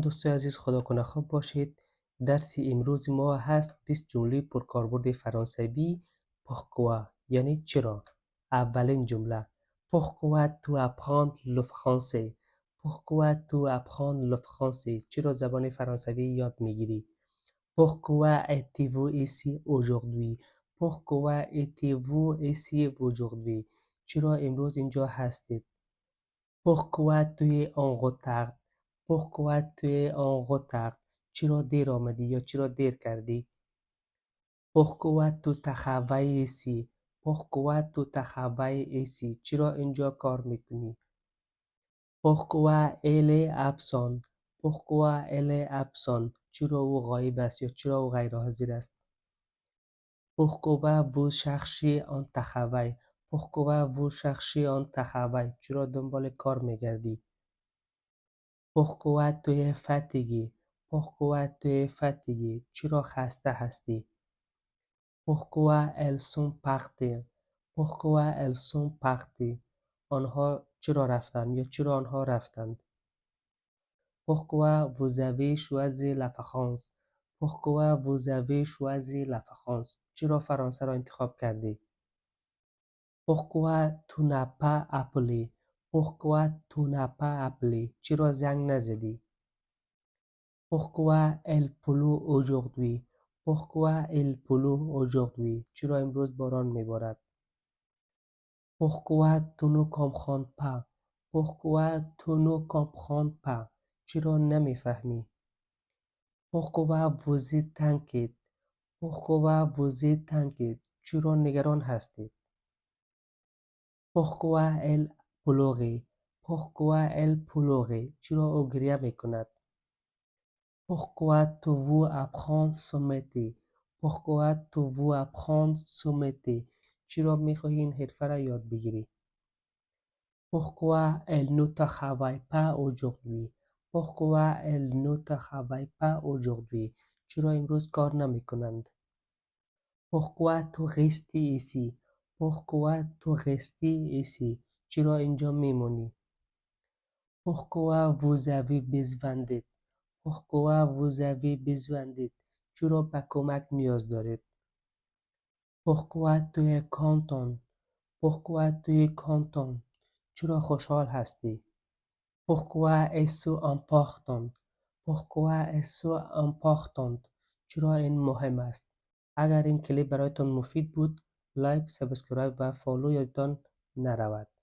دوستای عزیز، خدا کنه خوب باشید. درس امروز ما هست 20 جمله پرکاربرد فرانسوی. pourquoi یعنی چرا. اولین جمله pourquoi tu apprends le français. pourquoi tu apprends le français. چرا زبان فرانسوی یاد میگیری؟ pourquoi êtes-vous ici aujourd'hui. pourquoi êtes-vous ici aujourd'hui. چرا امروز اینجا هستید؟ pourquoi tu es en retard. pourquoi tu es en retard. چرا دیر آمدی یا چرا دیر کردی؟ pourquoi tu travailles ici. pourquoi tu travailles ici. چرا اینجا کار میکنی؟ pourquoi elle est absente. pourquoi elle est absente. چرا او غایب است یا چرا او غیر حاضر است؟ pourquoi vous cherchez un travail. pourquoi vous cherchez un travail. چرا دنبال کار میگردی؟ pourquoi tu es fatigué. pourquoi tu es fatigué. چرا خسته هستی؟ pourquoi elles sont parties. pourquoi elles sont parties. آنها چرا رفتند یا چرا آنها رفتند؟ pourquoi vous avez choisi la France. pourquoi vous avez choisi la France. چرا فرانسه را انتخاب کردی؟ pourquoi tu n'as pas appelé. pourquoi tu n'as pas appelé. چرا زنگ نزدی؟ pourquoi il pleut aujourd'hui. pourquoi il pleut aujourd'hui. چرا امروز باران میبارد؟ pourquoi tu ne comprends pas. pourquoi tu ne comprends pas. چرا نمیفهمی؟ pourquoi vous êtes inquiet. pourquoi vous êtes inquiet. چرا نگران هستید؟ pourquoi elle pleurait. pourquoi elle pleurait. چرا او گریه میکند؟ pourquoi tu veux apprendre ce métier. pourquoi tu veux apprendre ce métier. چرا میخواهی این حرفه را یاد بگیری؟ pourquoi elle ne travaille pas aujourd'hui. pourquoi elle ne travaille pas aujourd'hui. چرا امروز کار نمیکنند؟ pourquoi tu restes ici. pourquoi tu restes ici. چرا اینجا میمونی؟ pourquoi vous avez besoin d'aide. pourquoi vous avez besoin d'aide. چرا به کمک نیاز دارید؟ pourquoi tu es content. pourquoi tu es content. چرا خوشحال هستی؟ pourquoi est-ce important. pourquoi est-ce important. چرا این مهم است؟ اگر این کلیپ برایتان مفید بود، لایک، سابسکرایب و فالو یادتان نرود.